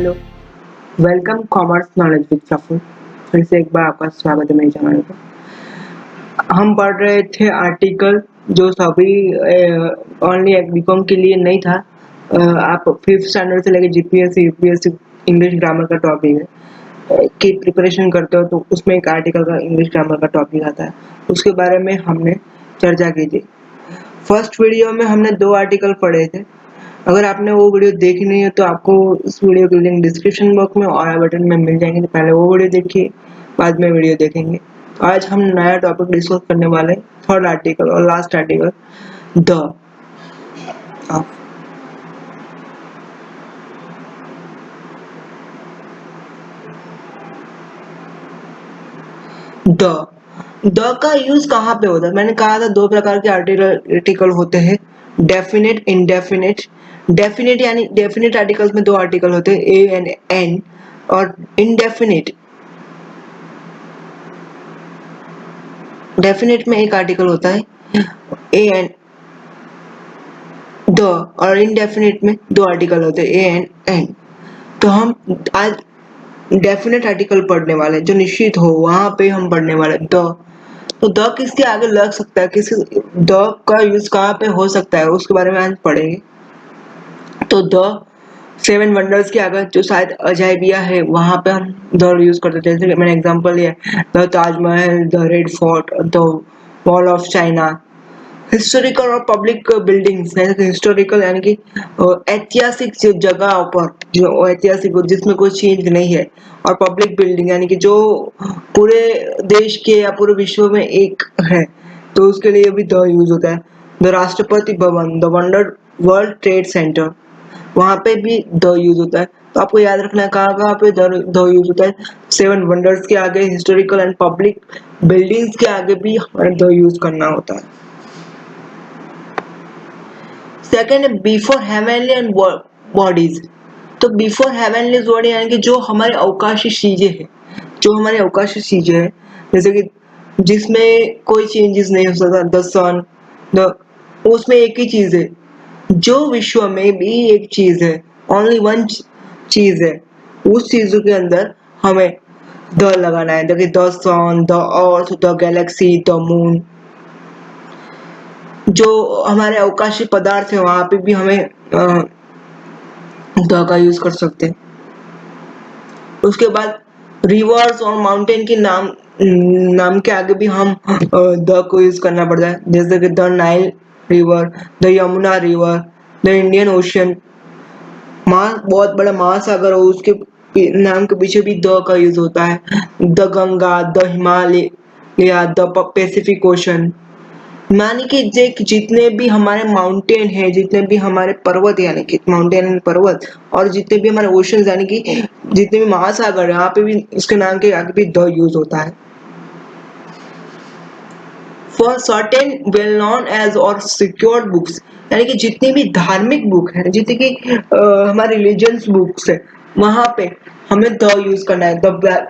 Hello, welcome commerce knowledge with Praful. फिर से एक बार आपका स्वागत है मेरे चैनल पर। हम पढ़ रहे थे आर्टिकल जो सभी ओनली एक बीकॉम के लिए नहीं था। आप 5th स्टैंडर्ड से लेकर जीपीएससी यूपीएससी इंग्लिश ग्रामर का टॉपिक है की प्रिपरेशन करते हो तो उसमें एक आर्टिकल का इंग्लिश ग्रामर का टॉपिक आता है, उसके बारे में हमने चर्चा की थी। फर्स्ट वीडियो में हमने 2 आर्टिकल पढ़े थे। अगर आपने वो वीडियो देखी नहीं है तो आपको इस वीडियो की लिंक डिस्क्रिप्शन बॉक्स में और आई बटन में मिल जाएंगे, तो पहले वो वीडियो देखिए, बाद में वीडियो देखेंगे। तो आज हम नया टॉपिक डिस्कस करने वाले हैं, थर्ड आर्टिकल और लास्ट आर्टिकल, द का यूज कहाँ पे होता है? मैंने कहा था 2 प्रकार के आर्टिकल होते हैं, डेफिनेट, इनडेफिनेट। डेफिनेट यानी डेफिनेट आर्टिकल्स में 2 आर्टिकल होते हैं, ए एंड एन, और इनडेफिनेट डेफिनेट में एक आर्टिकल होता है ए एंड द, और इनडेफिनेट में 2 आर्टिकल होते हैं ए एंड एन। तो हम आज डेफिनेट आर्टिकल पढ़ने वाले, जो निश्चित हो वहां पे हम पढ़ने वाले द। तो द किसके आगे लग सकता है, द का यूज कहाँ पे हो सकता है, उसके बारे में आज पढ़ेंगे। तो द 7 वंडर्स के आगे जो शायद अजायबिया है वहां पे हम द यूज करते थे। जैसे मैंने एग्जांपल लिया, the Taj Mahal, the red fort, the wall of China. Historical और पब्लिक बिल्डिंग्स, हिस्टोरिकल यानी कि ऐतिहासिक जगह पर जो ऐतिहासिक जिसमें कोई चेंज नहीं है, और पब्लिक बिल्डिंग यानी कि जो पूरे देश के या पूरे विश्व में एक है, तो उसके लिए भी द यूज होता है। The Rashtrapati Bhavan, the wonder world trade centre, वहां पे भी द यूज होता है। तो आपको याद रखना है कहाँ कहाँ पे द यूज होता है। 7 वंडर्स के आगे, हिस्टोरिकल एंड पब्लिक बिल्डिंग्स के आगे भी हमें द यूज करना होता है। सेकेंड है बिफोर हेवनली एंड बॉडीज। तो बिफोर हेवनली बॉडी यानी कि जो हमारे अवकाशी चीजें हैं, जो हमारे अवकाशी चीजें हैं, जैसे कि जिसमें कोई चेंजेस नहीं हो सकता, द सन, द, उसमें एक ही चीज है। जो विश्व में भी एक चीज है, ओनली वन चीज है, उस चीजों के अंदर हमें द लगाना है। देखिए the sun, the earth, the galaxy, the moon, जो हमारे अवकाशी पदार्थ है वहां पे भी हमें द का यूज कर सकते हैं। उसके बाद रिवर्स और माउंटेन के नाम के आगे भी हम द को यूज करना पड़ता है, जैसे कि the Nile river, the Yamuna river, the Indian ocean. बहुत बड़ा महासागर हो, उसके नाम के पीछे भी द का यूज होता है। द गंगा, द हिमालय या द पैसिफिक ओशन। मानी कि जितने भी हमारे माउंटेन है, जितने भी हमारे पर्वत यानी कि माउंटेन एंड पर्वत, और जितने भी हमारे ओशन यानी कि जितने भी महासागर है, यहाँ पे भी इसके नाम के आगे भी द यूज होता है। फॉर सर्टेन वेल नोन एज और सिक्योर्ड बुक्स, यानी कि जितनी भी धार्मिक बुक है, जितनी की हमारे रिलीजियस बुक्स है, वहां पे हमें द यूज करना है। The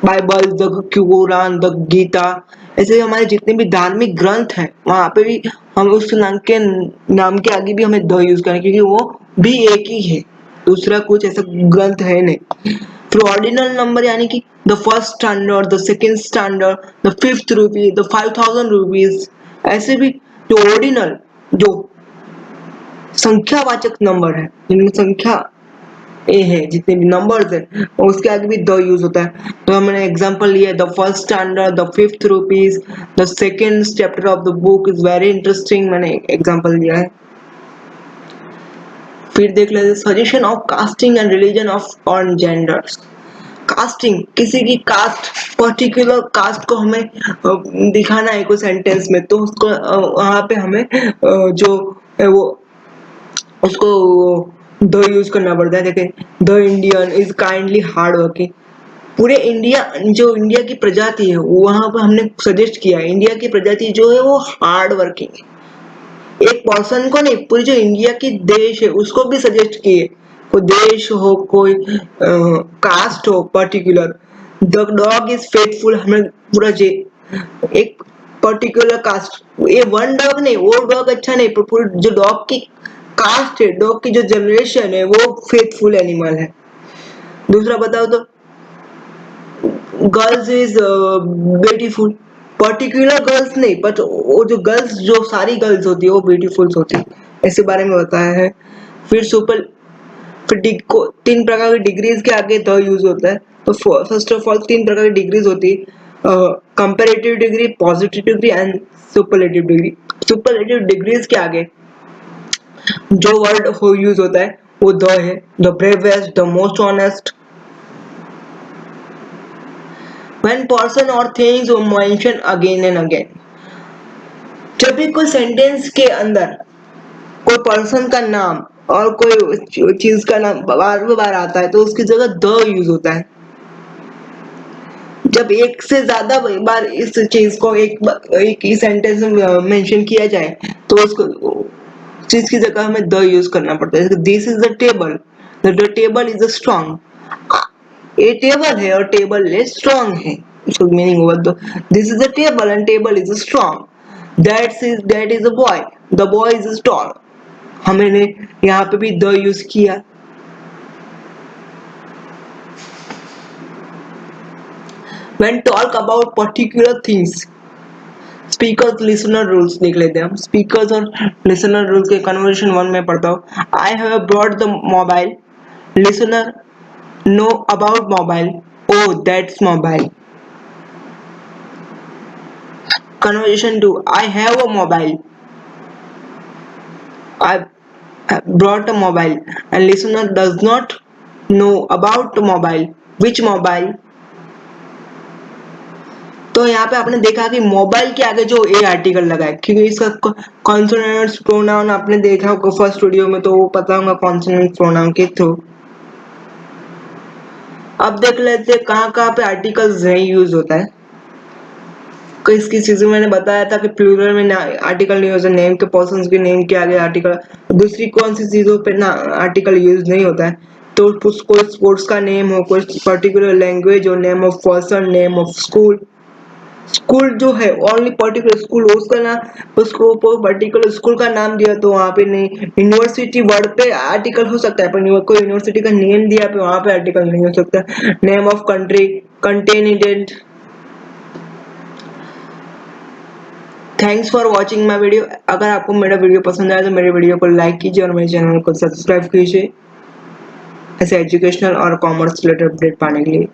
Bible, the Quran, the Gita, ऐसे हमारे जितने भी धार्मिक ग्रंथ हैं वहां पे भी हम उस नाम के आगे भी हमें द यूज करें, क्योंकि वो भी एक ही है, दूसरा कुछ ऐसा ग्रंथ है नहीं। फिर ऑर्डिनल नंबर यानी कि the first standard, the second standard, the 5th rupee, the 5000 rupees, ऐसे भी जो ऑर्डिनल, जो संख्यावाचक नंबर है, जिनमें संख्या ए है, जितने भी नंबर्स है, उसके आगे भी द यूज होता है। तो हमने एग्जांपल लिया, the first standard, the 5th rupees, the second chapter of the book is very interesting, मैंने एग्जांपल दिया है। फिर देख लेते suggestion of casting and religion of on genders. Casting, किसी की कास्ट, पर्टिकुलर कास्ट को हमें दिखाना है कोई सेंटेंस में, तो उसको वहां पे हमें जो है वो उसको द यूज करना पड़ता है। देखें, the Indian is kindly hard working. पूरे इंडिया, जो इंडिया की प्रजाति है वहां पर हमने सजेस्ट किया है, इंडिया की प्रजाति जो है वो हार्ड वर्किंग है। एक पर्सन को नहीं, पूरी जो इंडिया की देश है उसको भी सजेस्ट किए, कोई देश हो, कोई कास्ट हो particular. The dog is faithful, हमें पूरा एक पर्टिकुलर कास्ट, ये वन डॉग नहीं, वो डॉग अच्छा नहीं, पर पूरी जो डॉग की कास्ट है, डॉग की जो जनरेशन है वो फेथफुल एनिमल है। दूसरा बताओ तो girls is beautiful, particular girls नहीं, बट वो जो गर्ल्स, जो सारी गर्ल्स होती है वो ब्यूटीफुल होती है, ऐसे बारे में बताया है। फिर सुपर, फिर तीन प्रकार की डिग्रीज के आगे द यूज होता है। तो फर्स्ट ऑफ ऑल तीन प्रकार की डिग्रीज होती है, comparative degree, positive degree and superlative degree. Superlative degrees के आगे जो वर्ड हो यूज होता है वो द है। The bravest, the most honest. When person or things are mentioned again and again, जब भी कोई सेंटेंस के अंदर कोई पर्सन का नाम और कोई चीज का नाम बार बार आता है तो उसकी जगह द यूज होता है। जब एक से ज्यादा बार इस चीज को एक ही सेंटेंस में मेंशन किया जाए तो उसको चीज की जगह हमें द यूज करना पड़ता है। This is the table, the table is strong. ये टेबल है और टेबल है स्ट्रॉन्ग है, इसका मीनिंग हुआ तो this is a table and table is strong. That is a boy, the boy is tall. हमने यहाँ पे भी द यूज किया। When talk about particular things, speakers listener rules देख लेते हैं हम। स्पीकर्स और लिसनर रूल्स के कन्वर्सेशन 1 में पढ़ता हूँ। I have brought the mobile, listener know about mobile, O that's mobile. Conversation 2, I have a mobile, I brought a mobile, and listener does not know about mobile, which mobile। तो यहाँ पे आपने देखा कि mobile के आगे जो ए article लगा है, क्योंकि इसका कॉन्सोनेंट्स प्रोनाउन आपने देखा होगा फर्स्ट वीडियो में, तो वो पता होगा कॉन्सोनेंट्स प्रोनाउन के थ्रू। अब देख लेते हैं कहाँ कहाँ पे आर्टिकल्स नहीं यूज होता है। किस किस चीज में मैंने बताया था कि प्लूरल में आर्टिकल नहीं होता, नेम के पर्सन्स के नेम के आगे आर्टिकल। दूसरी कौन सी चीजों पे ना आर्टिकल यूज नहीं होता है, तो कोई स्पोर्ट्स का नेम हो, कोई पर्टिकुलर लैंग्वेज हो, name of person, name of school. School जो है ओनली पर्टिकुलर स्कूल हो, उसका नाम, उसको पर्टिकुलर स्कूल का नाम दिया तो वहां पे नहीं। यूनिवर्सिटी वर्ड पे आर्टिकल हो सकता है पर कोई यूनिवर्सिटी का नेम दिया पे वहां पे आर्टिकल नहीं हो सकता। Name of country, continent. Thanks for watching my video. अगर आपको मेरा वीडियो पसंद आया तो मेरे वीडियो को लाइक कीजिए और मेरे चैनल को सब्सक्राइब कीजिए ऐसे एजुकेशनल और कॉमर्स रिलेटेड अपडेट पाने के लिए।